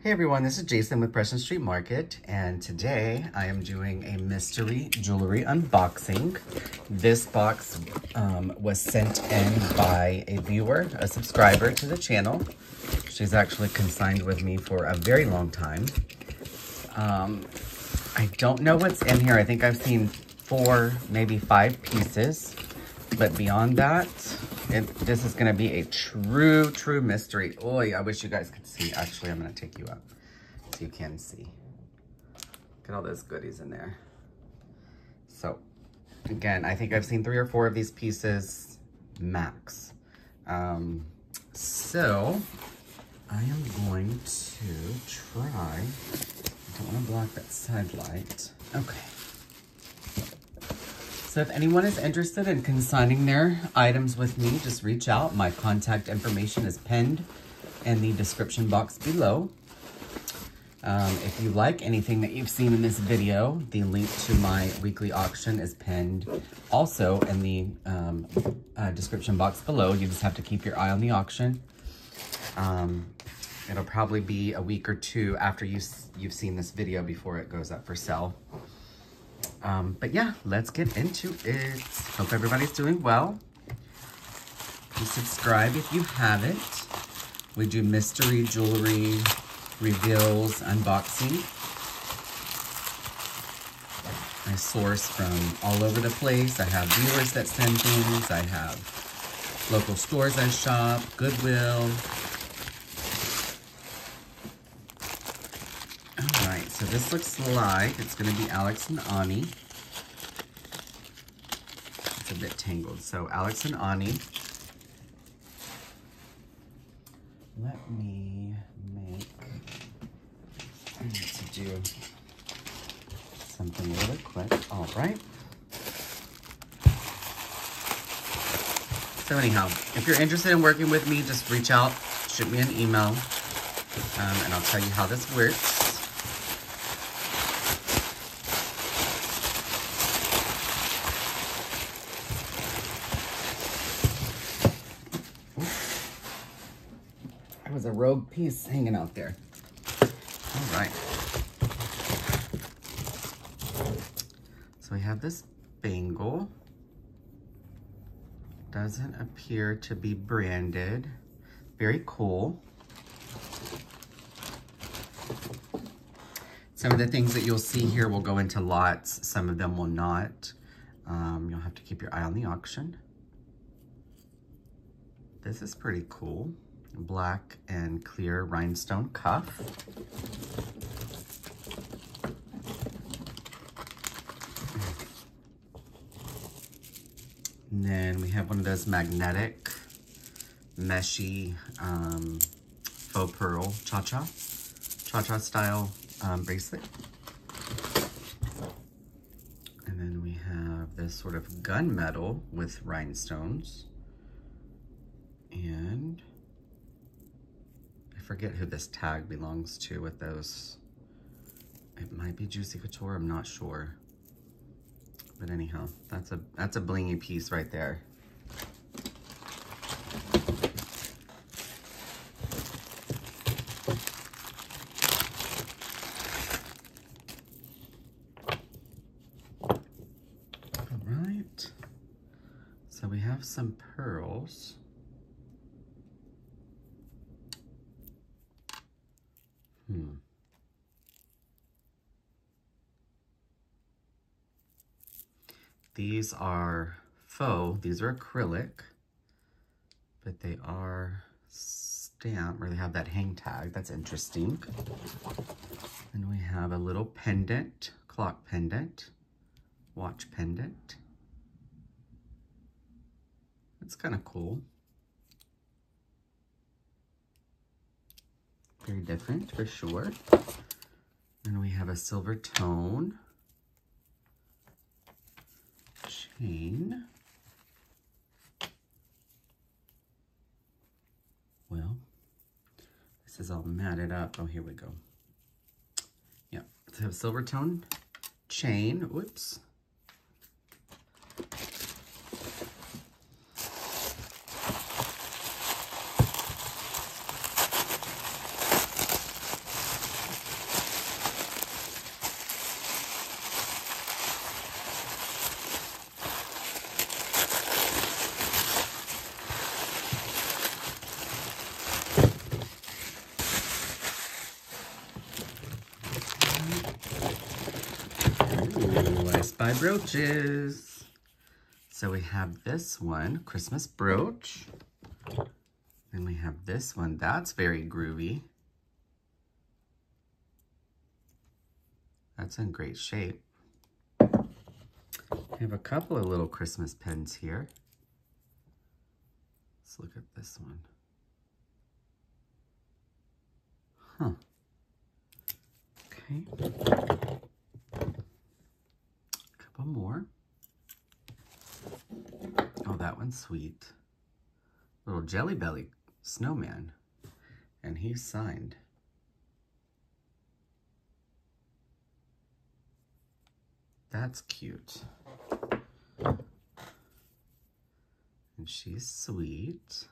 Hey everyone, this is Jason with Preston Street Market, and today I am doing a mystery jewelry unboxing. This box was sent in by a viewer, a subscriber to the channel. She's actually consigned with me for a very long time. I don't know what's in here. I think I've seen 4, maybe 5 pieces, but beyond that, this is going to be a true mystery. Oh, I wish you guys could see. Actually, I'm going to take you up so you can see. Look at all those goodies in there. So, again, I think I've seen 3 or 4 of these pieces max. So, I am going to try. I don't want to block that side light. Okay. So if anyone is interested in consigning their items with me, just reach out. My contact information is pinned in the description box below. If you like anything that you've seen in this video, the link to my weekly auction is pinned also in the description box below. You just have to keep your eye on the auction. It'll probably be a week or 2 after you've seen this video before it goes up for sale. But yeah, let's get into it. Hope everybody's doing well. Please subscribe if you haven't. We do mystery jewelry reveals, unboxing. I source from all over the place. I have viewers that send things. I have local stores I shop, Goodwill. All right, so this looks like it's going to be Alex and Ani. It's a bit tangled. So Alex and Ani. Let me make, I need to do something really quick. All right. So anyhow, if you're interested in working with me, just reach out, shoot me an email, and I'll tell you how this works. Was a rogue piece hanging out there. All right. So we have this bangle. Doesn't appear to be branded. Very cool. Some of the things that you'll see here will go into lots. Some of them will not. You'll have to keep your eye on the auction. This is pretty cool. Black and clear rhinestone cuff. And then we have one of those magnetic, meshy, faux pearl cha-cha style bracelet. And then we have this sort of gunmetal with rhinestones. And I forget who this tag belongs to with those. It might be Juicy Couture, I'm not sure. But anyhow, that's a blingy piece right there. All right. So we have some pearls. These are faux, these are acrylic, but they are stamped, or they have that hang tag. That's interesting. And we have a little pendant, clock pendant, watch pendant. It's kind of cool. Very different for sure. And we have a silver tone chain. Well, this is all matted up. Oh, here we go. Yeah, let's have silver tone chain. Whoops. 5 brooches. So we have this one, Christmas brooch. Then we have this one, that's very groovy. That's in great shape. We have a couple of little Christmas pens here. Let's look at this one. Huh. Okay. A couple more. Oh, that one's sweet. Little Jelly Belly snowman. And he's signed. That's cute. And she's sweet.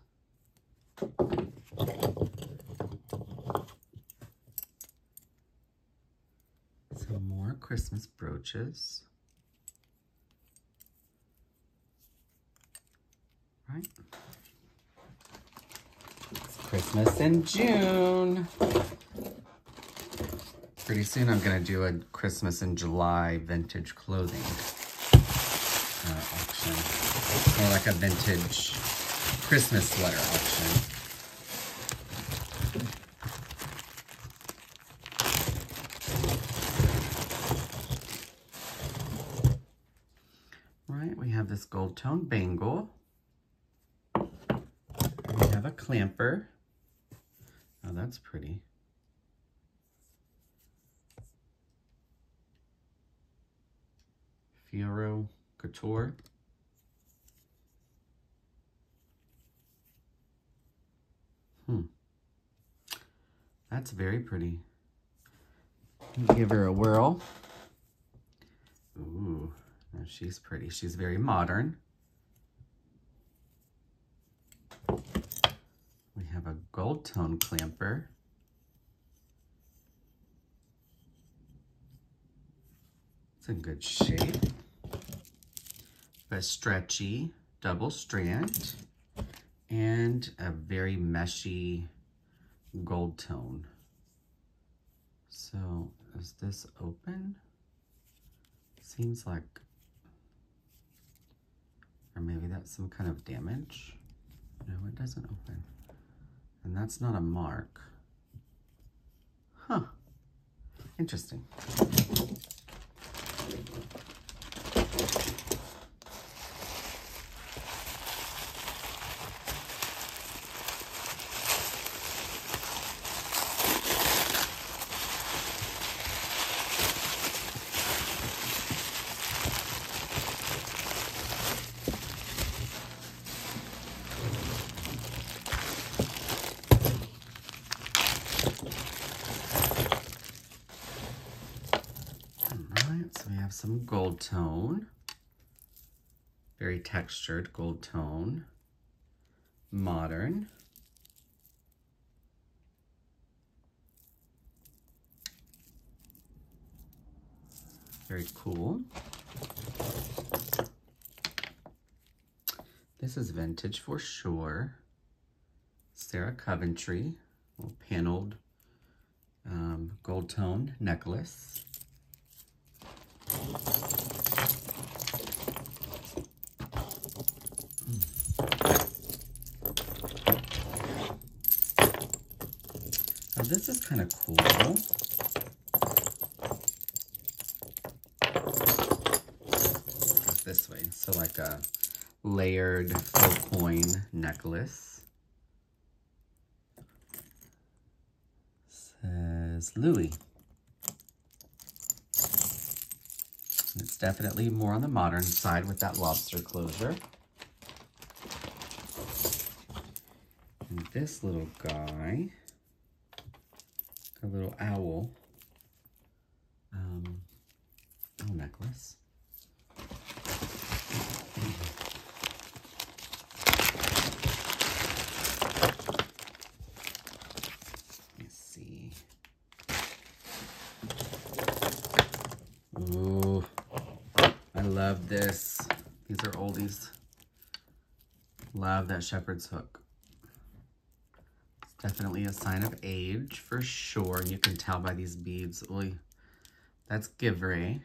Some more Christmas brooches. Right? It's Christmas in June. Pretty soon I'm going to do a Christmas in July vintage clothing auction. Or like a vintage Christmas sweater auction. Right, we have this gold tone bangle. We have a clamper. Oh, that's pretty. Fiero Couture. That's very pretty. Give her a whirl. Ooh, now she's pretty. She's very modern. We have a gold tone clamper. It's in good shape. A stretchy double strand and a very meshy gold tone. So is this open? Seems like, or maybe that's some kind of damage. No, it doesn't open. And that's not a mark. Huh, interesting. So we have some gold tone, very textured gold tone, modern. Very cool. This is vintage for sure. Sarah Coventry, little paneled gold tone necklace. Now this is kind of cool. It's this way, so like a layered faux coin necklace. Says Louis. It's definitely more on the modern side with that lobster closure. And this little guy, a little owl necklace. Let's see. Ooh. I love this. These are oldies. Love that shepherd's hook. It's definitely a sign of age for sure. And you can tell by these beads. Oy, that's Givray.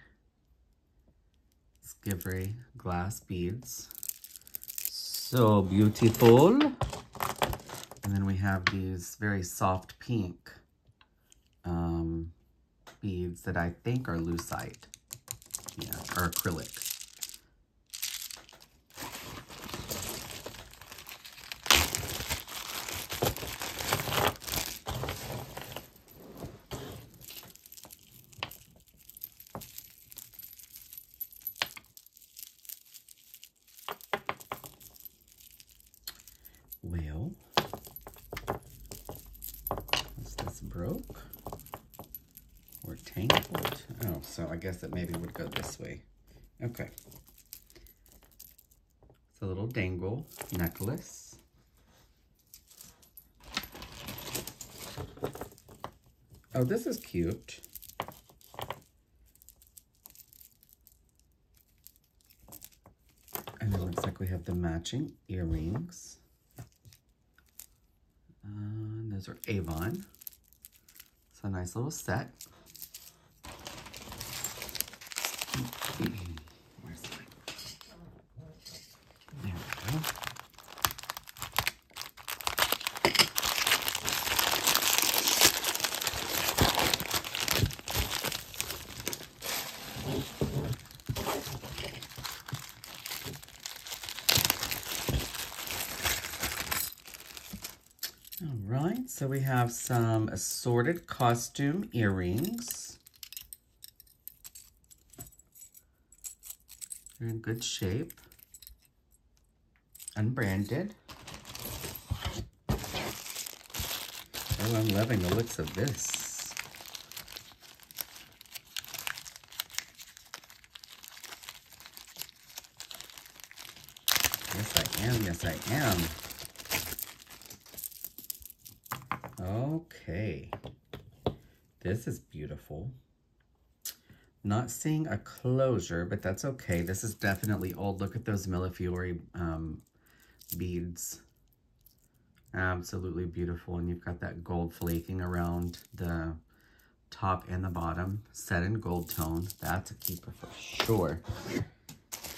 Skivray glass beads. So beautiful. And then we have these very soft pink beads that I think are lucite. Yeah, or acrylic. Well, this broke or tangled. Oh, so I guess it maybe would go this way. Okay. It's a little dangle necklace. Oh, this is cute. And it looks like we have the matching earrings. Those are Avon. It's a nice little set. Where's mine? There we go. All right, so we have some assorted costume earrings. They're in good shape. Unbranded. Oh, I'm loving the looks of this. Yes, I am. Yes, I am. Okay. This is beautiful. Not seeing a closure, but that's okay. This is definitely old. Look at those Millefiori beads. Absolutely beautiful. And you've got that gold flaking around the top and the bottom, set in gold tone. That's a keeper for sure.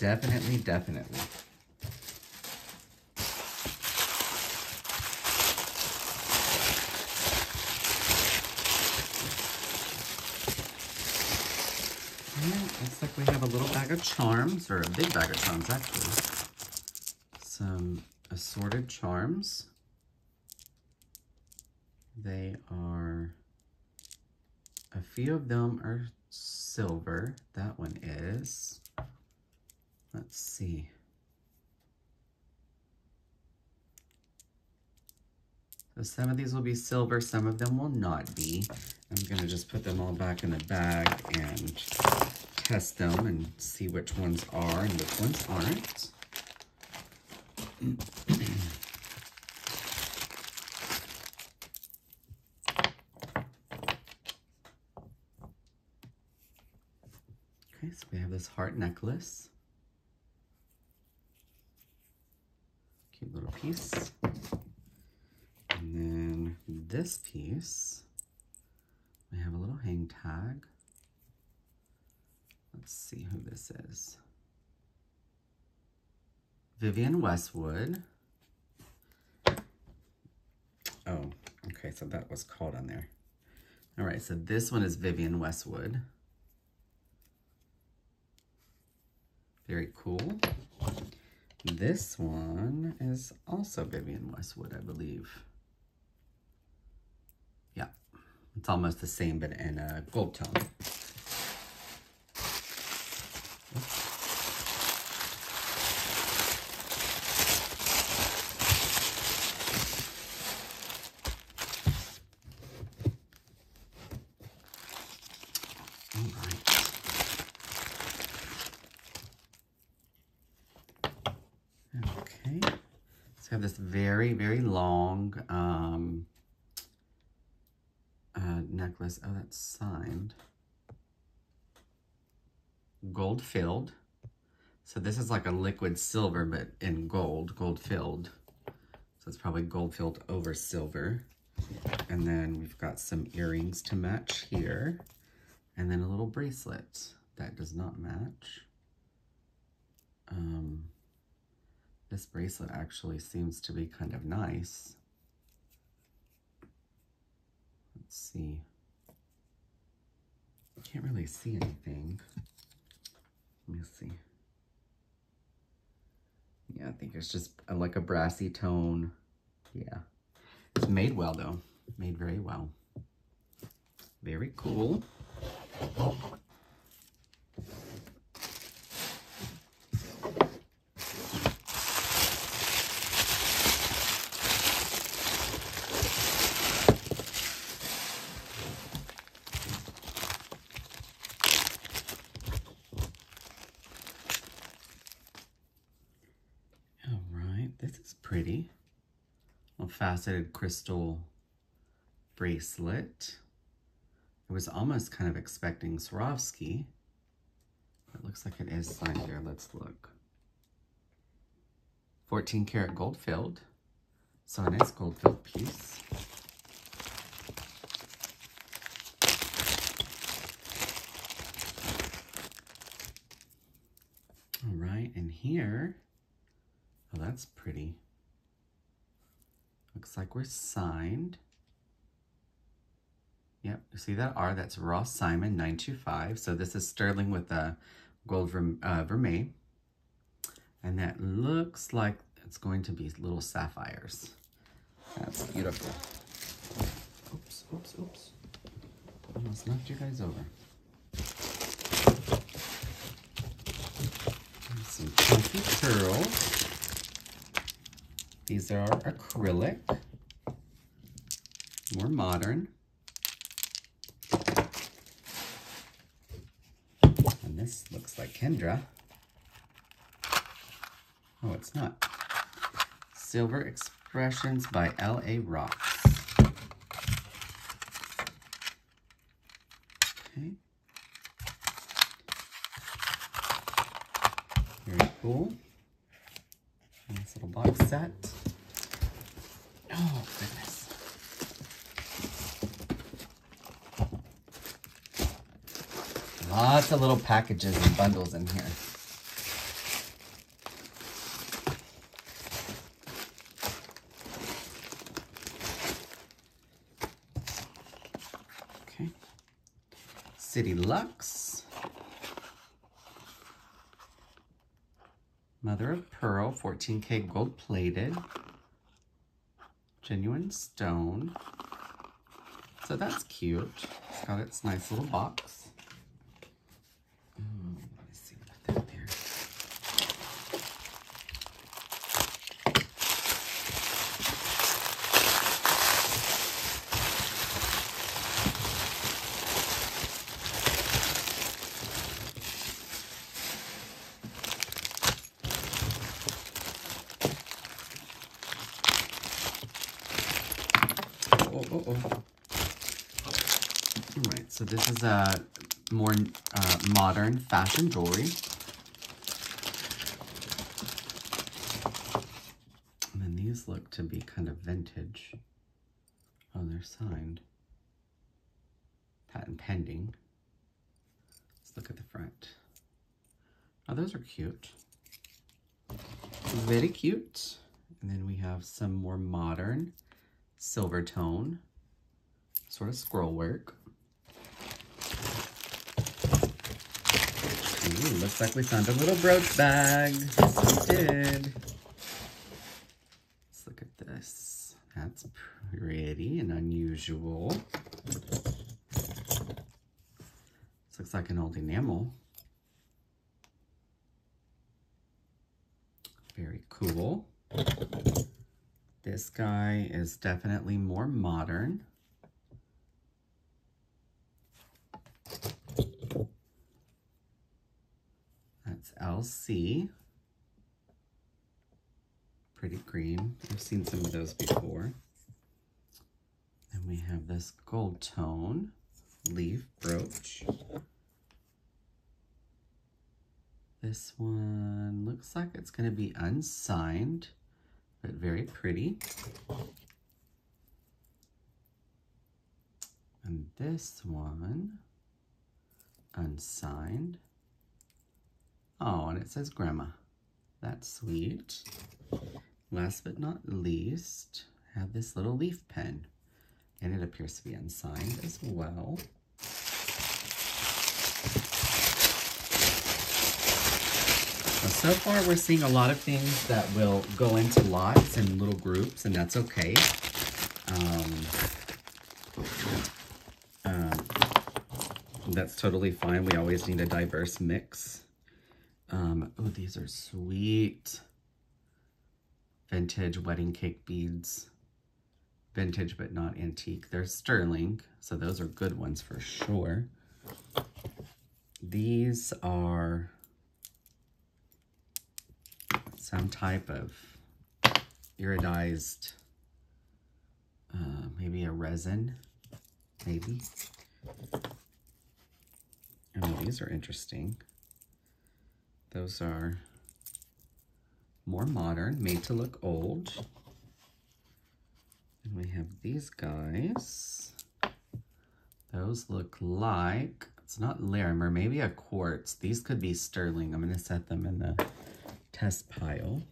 Definitely, definitely. Looks like we have a little bag of charms, or a big bag of charms, actually. Some assorted charms. They are, a few of them are silver. That one is. Let's see. So some of these will be silver, some of them will not be. I'm gonna just put them all back in the bag and test them and see which ones are and which ones aren't. Okay, so we have this heart necklace. Cute little piece. And then this piece, we have a little hang tag. Let's see who this is. Vivienne Westwood. Oh, okay, so that was called on there. All right, so this one is Vivienne Westwood. Very cool. This one is also Vivienne Westwood, I believe. Yeah, it's almost the same, but in a gold tone. Oops. Okay, so I have this very, very long necklace. Oh, that's signed. Gold filled. So this is like a liquid silver, but in gold filled. So it's probably gold filled over silver. And then we've got some earrings to match here. And then a little bracelet that does not match. This bracelet actually seems to be kind of nice. Let's see. Can't really see anything. Let me see. Yeah, I think it's just like a brassy tone. Yeah. It's made well though. Made very well. Very cool. All right, this is pretty. A faceted crystal bracelet. I was almost kind of expecting Swarovski. It looks like it is signed there. Let's look. 14 karat gold filled. So a nice gold filled piece. All right, and here, oh, that's pretty. Looks like we're signed. Yep, you see that R? That's Ross Simon 925. So this is sterling with a gold vermeil. And that looks like it's going to be little sapphires. That's beautiful. Oops, oops, oops. Almost knocked you guys over. And some chunky pearls. These are acrylic. More modern. And this looks like Kendra. Oh, it's not. Silver Expressions by L.A. Rocks. Okay. Very cool. Nice little box set. Oh, goodness. Lots of little packages and bundles in here. Okay. City Luxe. Mother of Pearl, 14K gold plated. Genuine stone. So that's cute. It's got its nice little box. Let me see what that there. All right, so this is a more modern fashion jewelry. And then these look to be kind of vintage. Oh, they're signed. Patent pending. Let's look at the front. Oh, those are cute. Very cute. And then we have some more modern silver tone, sort of scroll work. Ooh, looks like we found a little brooch bag. Yes, we did. Let's look at this. That's pretty and unusual. This looks like an old enamel. Very cool. This guy is definitely more modern. That's LC. Pretty green. I've seen some of those before. And we have this gold tone leaf brooch. This one looks like it's going to be unsigned, but very pretty. And this one, unsigned. Oh, and it says Grandma. That's sweet. Last but not least, I have this little leaf pen. And it appears to be unsigned as well. So far, we're seeing a lot of things that will go into lots and little groups, and that's okay. That's totally fine. We always need a diverse mix. Oh, these are sweet. Vintage wedding cake beads. Vintage, but not antique. They're sterling, so those are good ones for sure. These are some type of iridized, maybe a resin, maybe. Oh, these are interesting. Those are more modern, made to look old. And we have these guys. Those look like, it's not Larimer, maybe a quartz. These could be sterling. I'm going to set them in the test pile.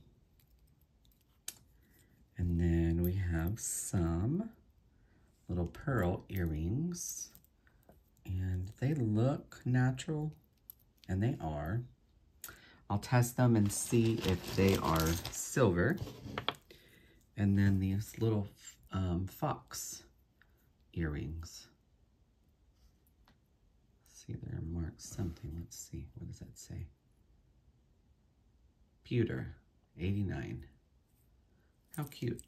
And then we have some little pearl earrings. And they look natural, and they are. I'll test them and see if they are silver. And then these little fox earrings. See, they're marked something. Let's see. What does that say? Pewter, 89. How cute.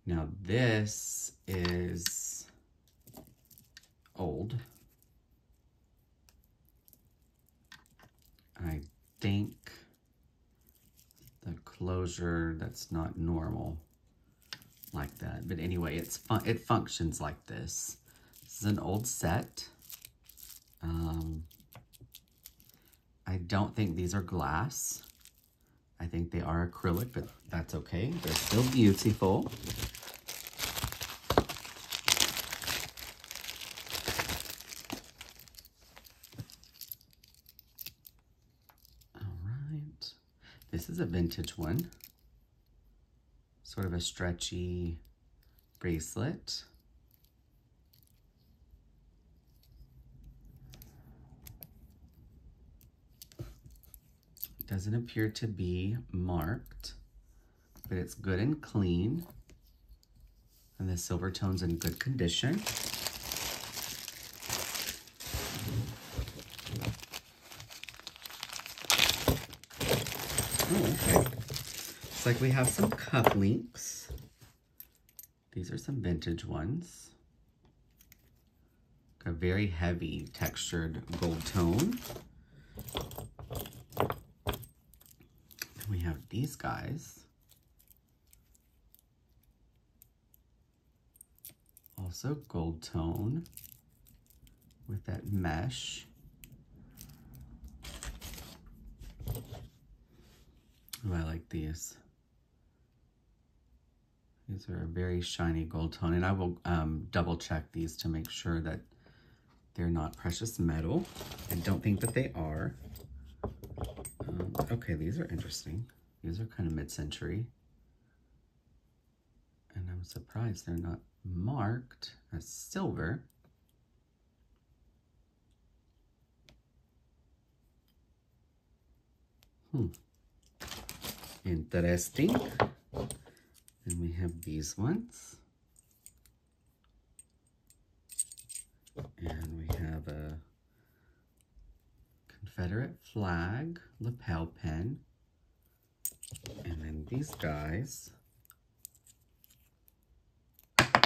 Now this is old. I think the closure, that's not normal like that. But anyway, it functions like this. This is an old set. I don't think these are glass. I think they are acrylic, but that's okay. They're still beautiful. This is a vintage one, sort of a stretchy bracelet. It doesn't appear to be marked, but it's good and clean. And the silver tone's in good condition. Oh, okay. Looks like we have some cufflinks. These are some vintage ones. A very heavy textured gold tone. And we have these guys. Also gold tone with that mesh. Oh, I like these. These are a very shiny gold tone, and I will double check these to make sure that they're not precious metal. I don't think that they are. Okay, these are interesting. These are kind of mid-century. And I'm surprised they're not marked as silver. Interesting. And we have these ones. And we have a Confederate flag lapel pin. And then these guys.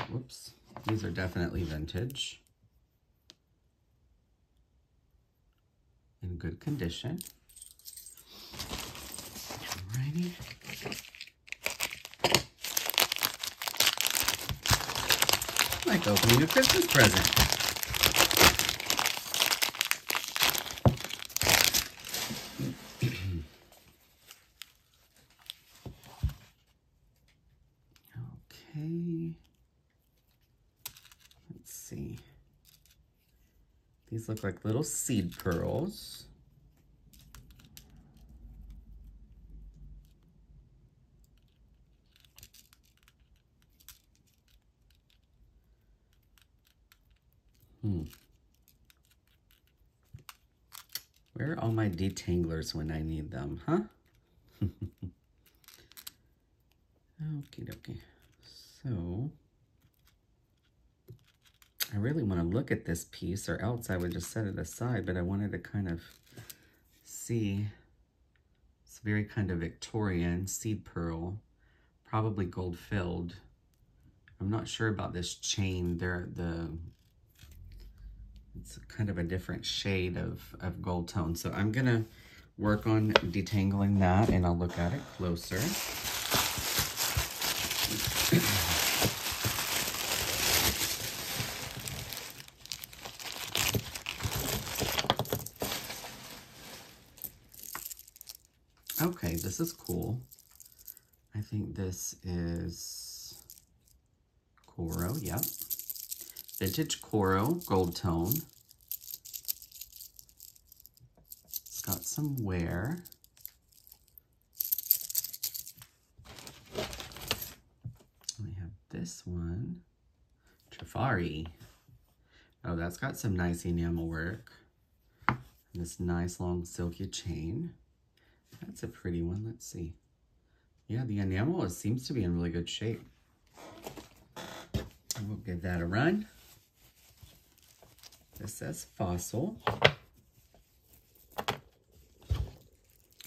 Whoops. These are definitely vintage. In good condition. Alrighty. Like opening a Christmas present. Okay. These look like little seed pearls. Where are all my detanglers when I need them, huh? Okie dokie. So, I really want to look at this piece, or else I would just set it aside, but I wanted to kind of see. It's very kind of Victorian, seed pearl, probably gold filled. I'm not sure about this chain. It's kind of a different shade of gold tone. So I'm gonna work on detangling that, and I'll look at it closer. Okay, this is cool. I think this is coral, yep. Vintage coral, gold tone. It's got some wear. We have this one, Trifari. Oh, that's got some nice enamel work. And this nice long silky chain. That's a pretty one. Let's see. Yeah, the enamel seems to be in really good shape. We'll give that a run. This says fossil.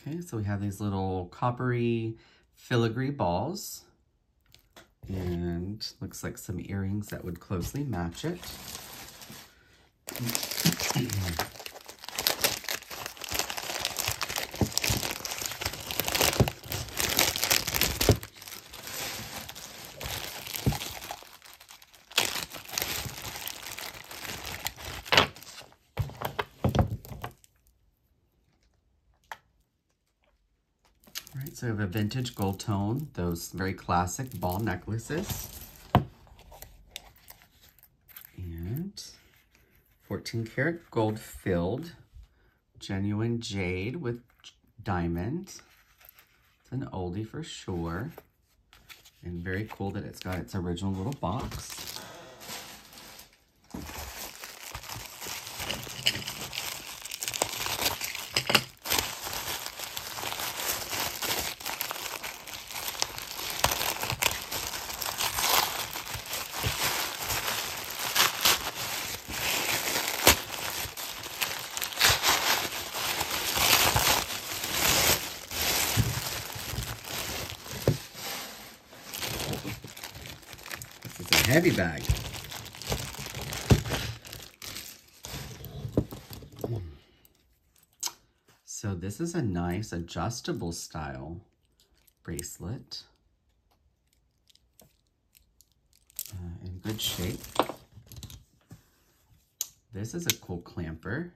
Okay, so we have these little coppery filigree balls. And looks like some earrings that would closely match it. So we have a vintage gold tone, those very classic ball necklaces. And 14 karat gold filled, genuine jade with diamond. It's an oldie for sure. And very cool that it's got its original little box. Heavy bag. So this is a nice adjustable style bracelet. In good shape. This is a cool clamper.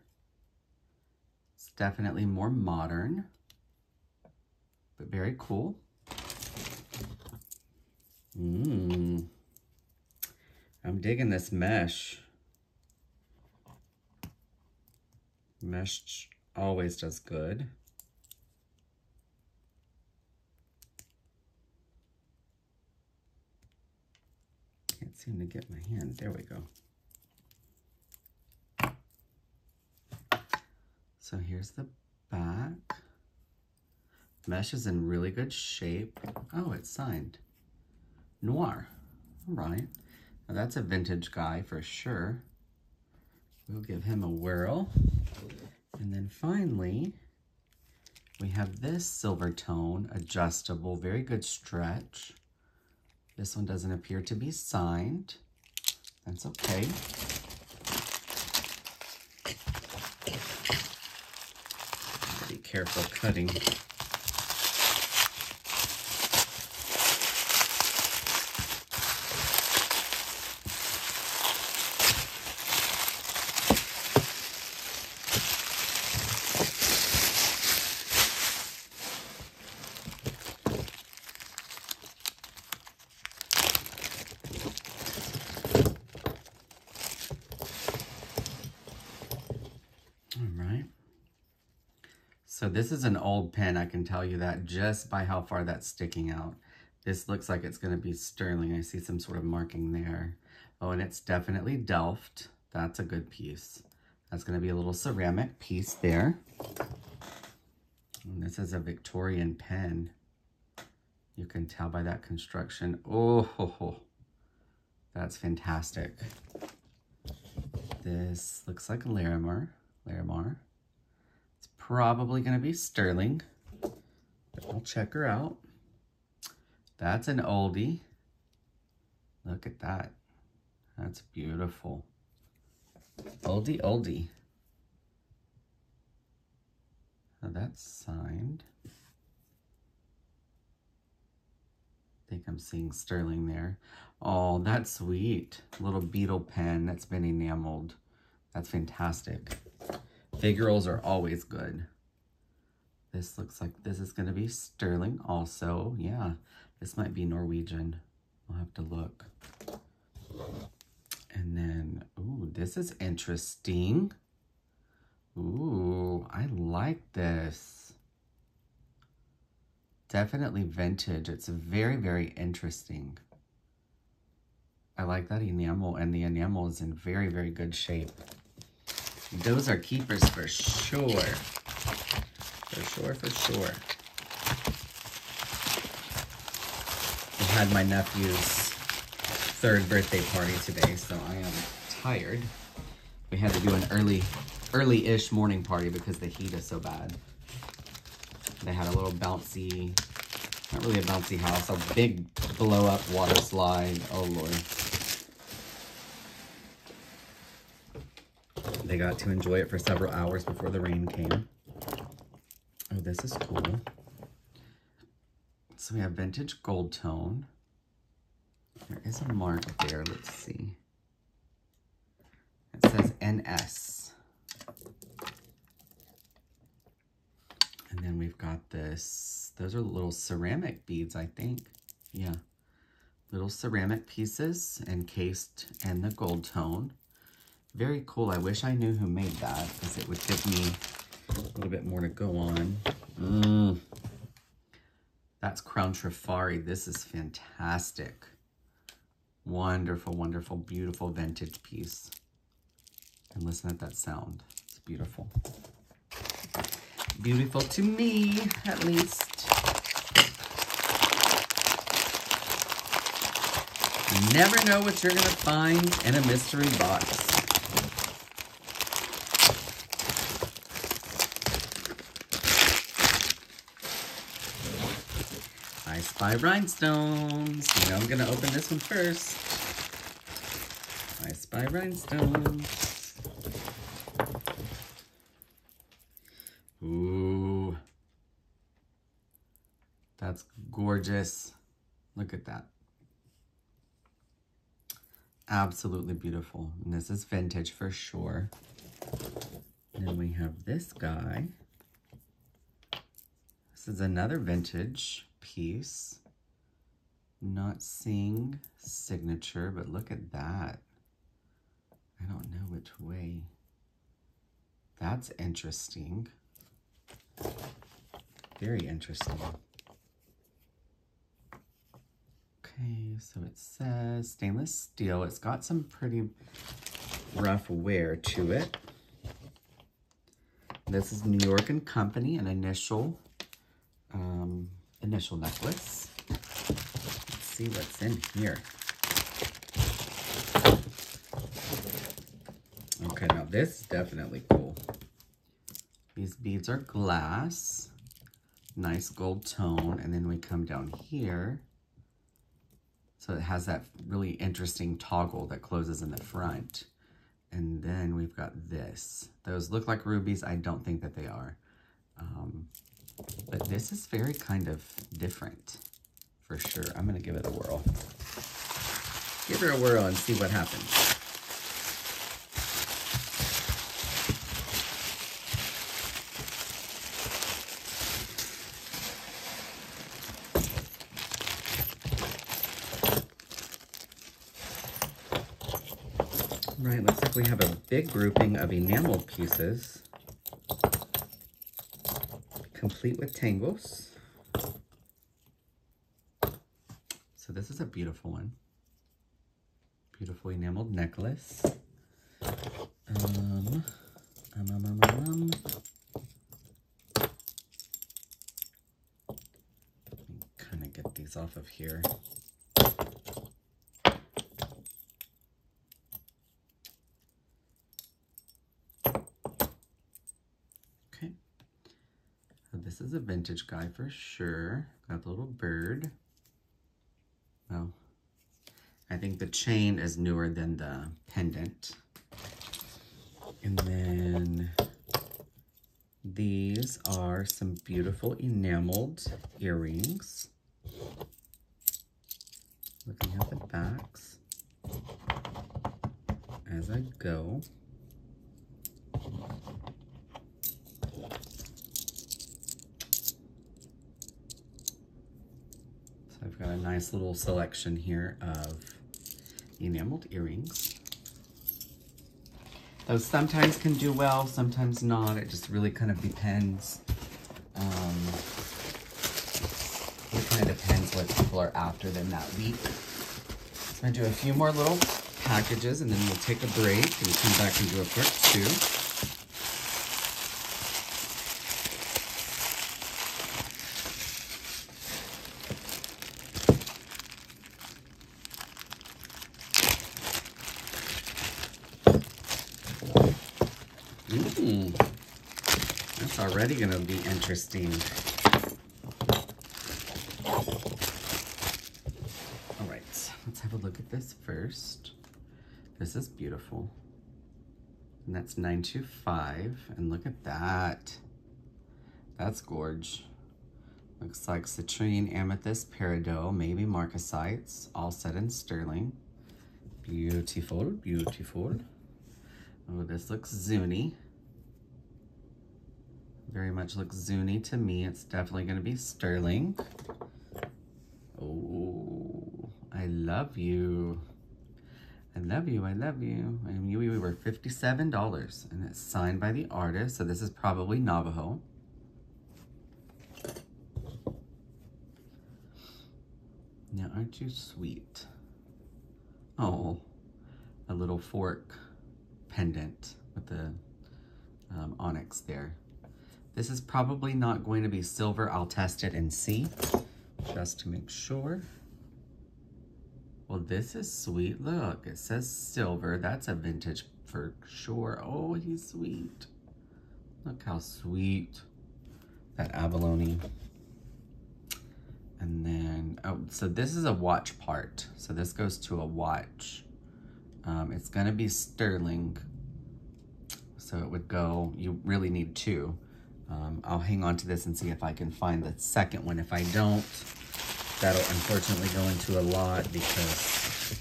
It's definitely more modern, but very cool. I'm digging this mesh. Mesh always does good. Can't seem to get my hand. There we go. So here's the back. Mesh is in really good shape. Oh, it's signed. Noir. All right. Now that's a vintage guy for sure. We'll give him a whirl. And then finally, we have this silver tone, adjustable, very good stretch. This one doesn't appear to be signed. That's okay. Be careful cutting. So this is an old pen. I can tell you that just by how far that's sticking out. This looks like it's going to be sterling. I see some sort of marking there. Oh, and it's definitely Delft. That's a good piece. That's going to be a little ceramic piece there. And this is a Victorian pen. You can tell by that construction. Oh, that's fantastic. This looks like a Larimer. It's probably going to be sterling, but we'll check her out. That's an oldie. Look at that. That's beautiful. Oldie. Now that's signed. I think I'm seeing sterling there. Oh, that's sweet. Little beetle pen that's been enameled. That's fantastic. Figurals are always good. This looks like this is going to be sterling also. Yeah, this might be Norwegian. We'll have to look. And then, ooh, this is interesting. Ooh, I like this. Definitely vintage. It's very, very interesting. I like that enamel, and the enamel is in very, very good shape. Those are keepers for sure. For sure. I had my nephew's 3rd birthday party today, so I am tired. We had to do an early-ish morning party because the heat is so bad. They had a little bouncy, not really a bouncy house, a big blow-up water slide. Oh, Lord. They got to enjoy it for several hours before the rain came. Oh, this is cool. So we have vintage gold tone. There is a mark there. Let's see. It says NS. And then we've got this. Those are little ceramic beads, I think. Yeah. Little ceramic pieces encased in the gold tone. Very cool. I wish I knew who made that because it would give me a little bit more to go on. That's Crown Trifari. This is fantastic. Wonderful, wonderful, beautiful vintage piece. And listen at that sound. It's beautiful. Beautiful to me, at least. You never know what you're going to find in a mystery box. I Spy Rhinestones. You know I'm going to open this one first. I Spy Rhinestones. Ooh. That's gorgeous. Look at that. Absolutely beautiful. And this is vintage for sure. And then we have this guy. This is another vintage piece. Not seeing signature, but look at that. I don't know which way. That's interesting. Very interesting. Okay, so it says stainless steel. It's got some pretty rough wear to it. This is New York & Company, an initial necklace. Let's see what's in here. Okay, now this is definitely cool. These beads are glass, nice gold tone, and then we come down here. So it has that really interesting toggle that closes in the front. And then we've got this. Those look like rubies. I don't think that they are. But this is very kind of different for sure. I'm going to give it a whirl. Give her a whirl and see what happens. Right, looks like we have a big grouping of enamel pieces. complete with tangles. So this is a beautiful one. Beautiful enameled necklace. Kind of get these off of here. Okay. So this is a vintage guy for sure. Got the little bird. Oh, I think the chain is newer than the pendant. And then these are some beautiful enameled earrings. Looking at the backs as I go. So I've got a nice little selection here of enameled earrings. Those sometimes can do well, sometimes not. It just really kind of depends. It kind of depends what people are after them that week. So I'm gonna do a few more little packages and then we'll take a break and come back and do a part 2. That's already gonna be interesting. All right, let's have a look at this first. This is beautiful. And that's 925, and look at that. That's gorge. Looks like citrine, amethyst, peridot, maybe marcasites, all set in sterling. Beautiful, beautiful. Oh, this looks Zuni. Very much looks Zuni to me. It's definitely gonna be sterling. Oh, I love you. I love you, I love you. And we were $57, and it's signed by the artist, so this is probably Navajo. Now, aren't you sweet? Oh, a little fork pendant with the onyx there. This is probably not going to be silver. I'll test it and see, just to make sure. Well, this is sweet. Look, it says silver. That's a vintage for sure. Oh, he's sweet. Look how sweet. That abalone. And then, oh, so this is a watch part. So this goes to a watch. It's gonna be sterling. So it would go, you really need 2. I'll hang on to this and see if I can find the second one. If I don't, that'll unfortunately go into a lot because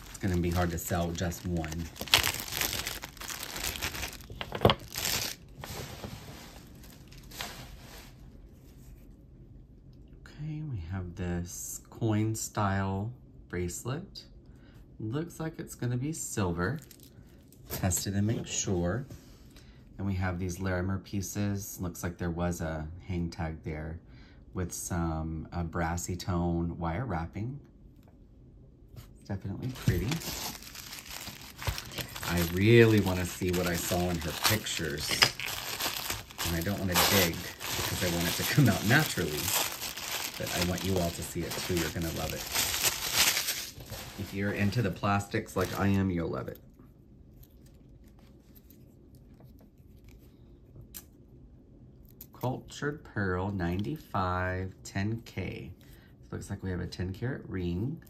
it's gonna be hard to sell just one. Okay, we have this coin style bracelet. Looks like it's gonna be silver. Test it and make sure. And we have these Larimer pieces. Looks like there was a hang tag there with some brassy tone wire wrapping. It's definitely pretty. I really want to see what I saw in her pictures. And I don't want to dig because I want it to come out naturally. But I want you all to see it too. You're going to love it. If you're into the plastics like I am, you'll love it. Cultured Pearl, 95, 10K. Looks like we have a 10 karat ring.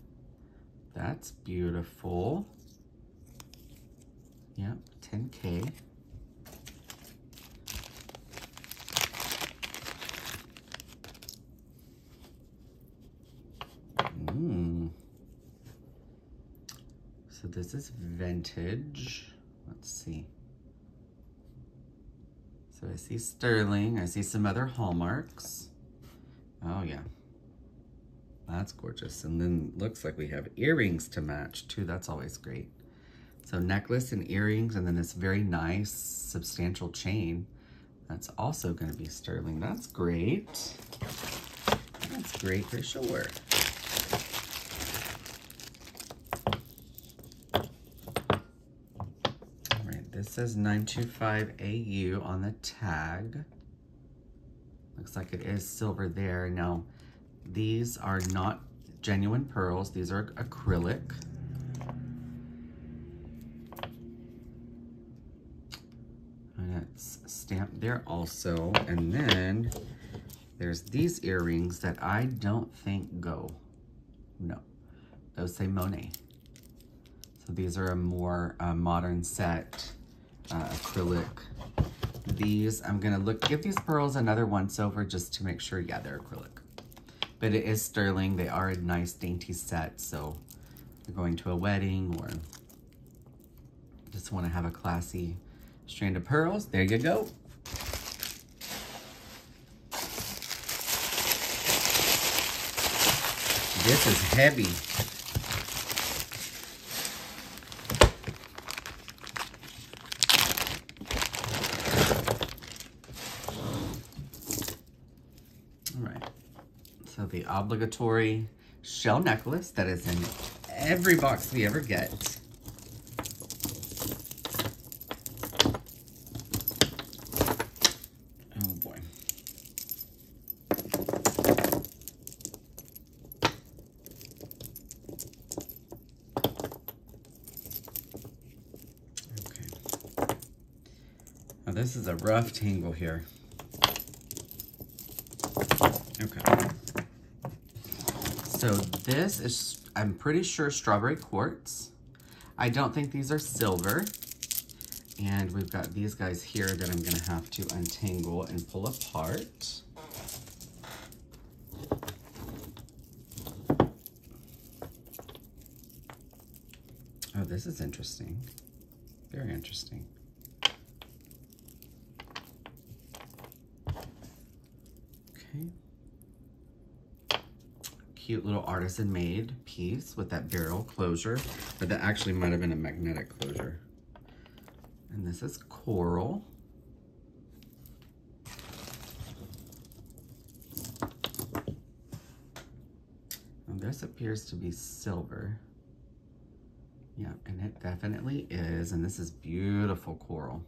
That's beautiful. Yep, 10K. So this is vintage. Let's see. So I see sterling. I see some other hallmarks. Oh yeah. That's gorgeous. And then looks like we have earrings to match too. That's always great. So necklace and earrings, and then this very nice substantial chain That's also going to be sterling. That's great. That's great for sure. All right, this says 925 AU on the tag. Looks like it is silver there. Now, these are not genuine pearls. These are acrylic. And it's stamped there also. And then there's these earrings that I don't think go. No, those say Monet. So these are a more modern set, acrylic. These, I'm gonna give these pearls another once over just to make sure, yeah, they're acrylic. But it is sterling. They are a nice dainty set, so if you're going to a wedding or just wanna have a classy strand of pearls, there you go. This is heavy. All right, so the obligatory shell necklace that is in every box we ever get. Oh boy. Okay. Now this is a rough tangle here. Okay. So this is, I'm pretty sure, strawberry quartz. I don't think these are silver. And we've got these guys here that I'm gonna have to untangle and pull apart. Oh, this is interesting. Very interesting. Okay. Cute little artisan made piece with that barrel closure, but that actually might have been a magnetic closure. And this is coral. And this appears to be silver. Yeah, and it definitely is. And this is beautiful coral.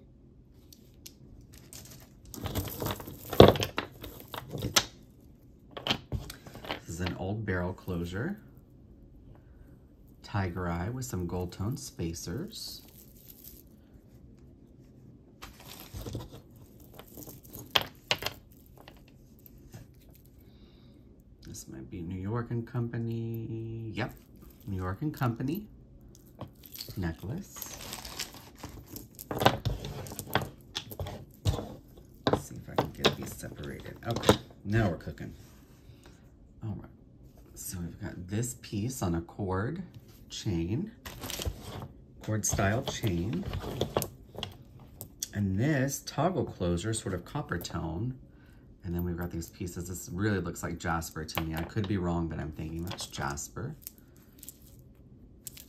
This is an old barrel closure. Tiger eye with some gold tone spacers. This might be New York & Company. Yep, New York & Company necklace. Let's see if I can get these separated. Okay, now we're cooking. All right, so we've got this piece on a cord chain, cord style chain. And this toggle closure, sort of copper tone. And then we've got these pieces. This really looks like jasper to me. I could be wrong, but I'm thinking that's jasper.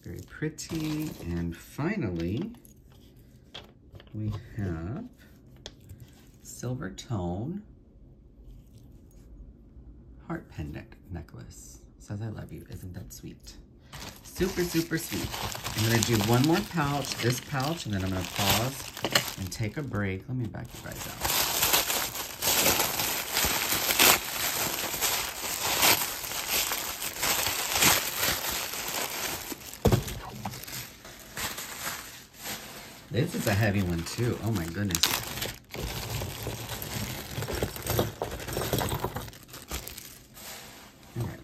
Very pretty. And finally, we have silver tone heart pendant necklace. Says I love you. Isn't that sweet? Super, super sweet. I'm gonna do one more pouch, this pouch, and then I'm gonna pause and take a break. Let me back you guys out. This is a heavy one too. Oh my goodness. All right.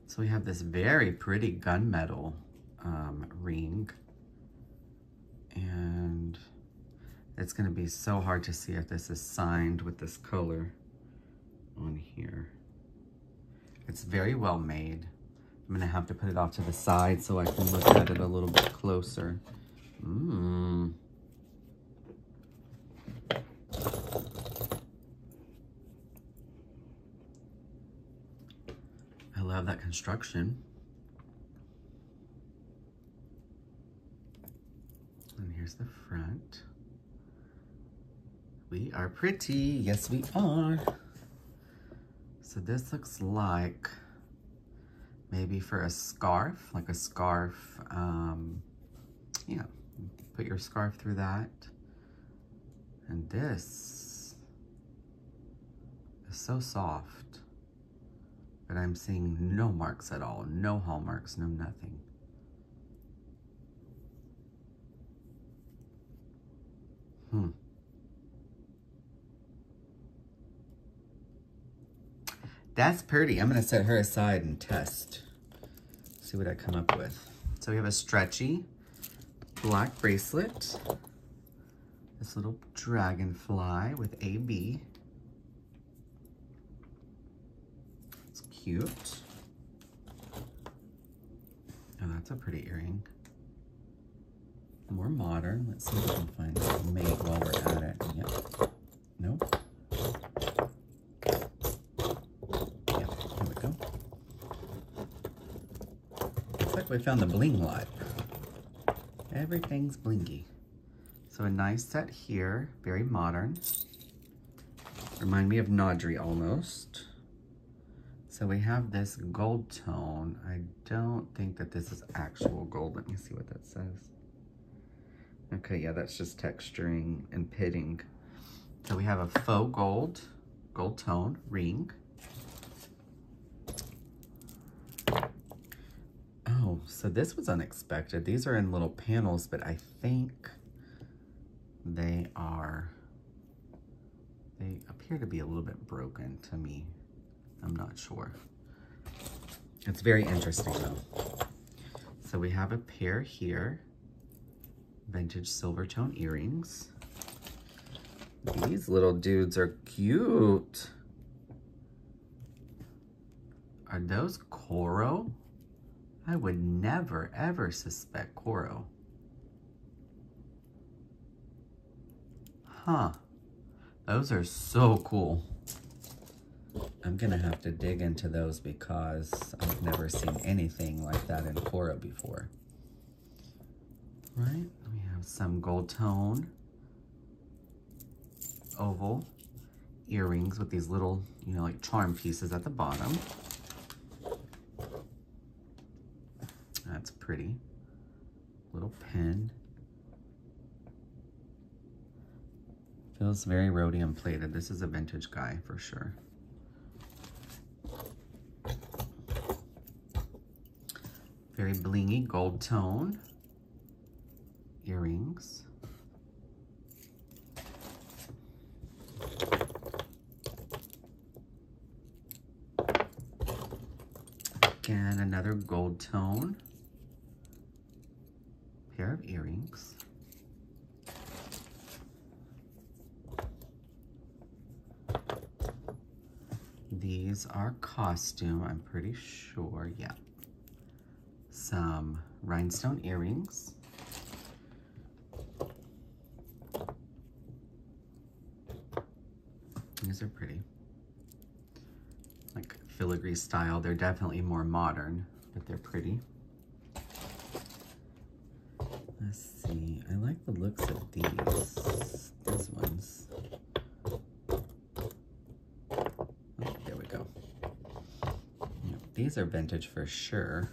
So we have this very pretty gunmetal ring. And it's gonna be so hard to see if this is signed with this color on here. It's very well made. I'm gonna have to put it off to the side so I can look at it a little bit closer. Mmm. I love that construction. And here's the front. We are pretty. Yes, we are. So this looks like maybe for a scarf, like a scarf. Yeah, put your scarf through that. And this is so soft, but I'm seeing no marks at all. No hallmarks, no nothing. That's pretty. I'm gonna set her aside and test. See what I come up with. So we have a stretchy black bracelet. This little dragonfly with AB. It's cute. Oh, that's a pretty earring. More modern. Let's see if we can find a mate while we're at it. Yep. Nope. Yep, here we go. Looks like we found the bling lot. Everything's blingy. So a nice set here, very modern. Remind me of Naudry almost. So we have this gold tone. I don't think that this is actual gold. Let me see what that says. Okay, yeah, that's just texturing and pitting. So we have a faux gold tone ring. Oh, so this was unexpected. These are in little panels, but I think they appear to be a little bit broken to me. I'm not sure. It's very interesting though. So we have a pair here, vintage silver tone earrings. These little dudes are cute. Are those coral? I would never ever suspect coral. Huh, those are so cool. I'm gonna have to dig into those because I've never seen anything like that in coral before. Right, we have some gold tone oval earrings with these little, you know, like charm pieces at the bottom. That's pretty. Little pin. Feels very rhodium plated. This is a vintage guy for sure. Very blingy gold tone earrings. Again, another gold tone pair of earrings. These are costume, I'm pretty sure, yeah. Some rhinestone earrings. These are pretty. Like filigree style. They're definitely more modern, but they're pretty. Let's see. I like the looks of these ones. Oh, there we go. Yep, these are vintage for sure.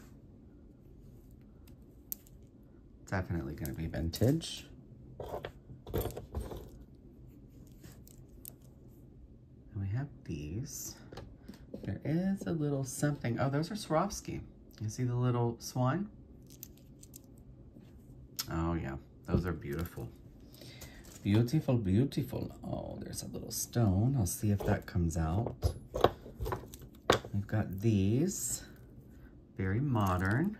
Definitely going to be vintage. And we have these. There is a little something. Oh, those are Swarovski. You see the little swan? Oh yeah, those are beautiful. Beautiful, beautiful. Oh, there's a little stone. I'll see if that comes out. We've got these. Very modern.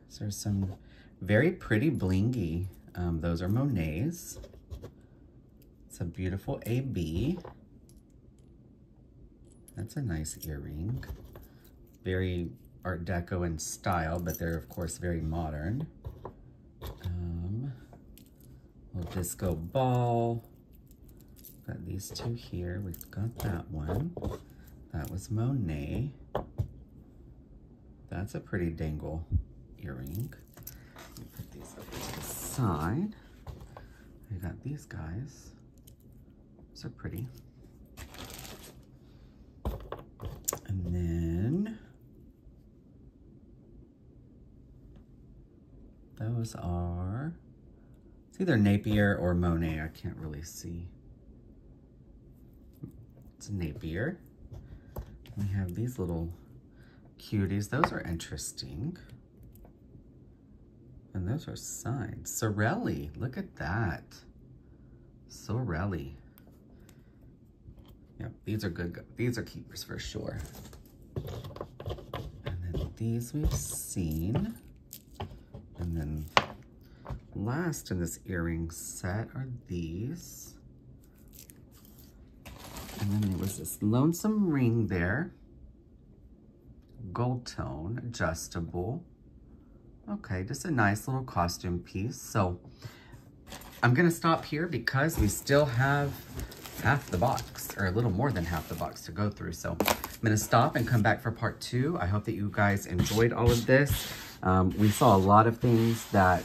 So there's some very pretty blingy. Those are Monet's. It's a beautiful AB. That's a nice earring. Very Art Deco in style, but they're of course very modern. Little disco ball. got these two here. We've got that one. That was Monet. That's a pretty dangle earring. Let me put these over to the side. We got these guys. These are pretty. And then those are, it's either Napier or Monet. I can't really see. It's Napier. We have these little cuties. Those are interesting. And those are signs. Sorelli, look at that. Sorelli. Yep, these are good. These are keepers for sure. And then these we've seen. And then last in this earring set are these. And then there was this Lonesome ring there. Gold tone, adjustable. Okay, just a nice little costume piece. So I'm gonna stop here because we still have half the box, or a little more than half the box to go through. So I'm gonna stop and come back for part 2. I hope that you guys enjoyed all of this. We saw a lot of things that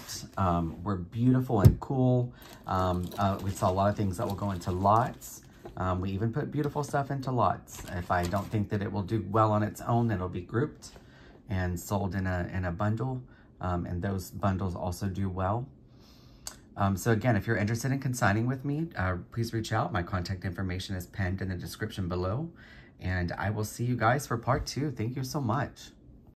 were beautiful and cool. We saw a lot of things that will go into lots. We even put beautiful stuff into lots. If I don't think that it will do well on its own, then it'll be grouped and sold in a bundle. And those bundles also do well. So again, if you're interested in consigning with me, please reach out. My contact information is pinned in the description below. And I will see you guys for part 2. Thank you so much.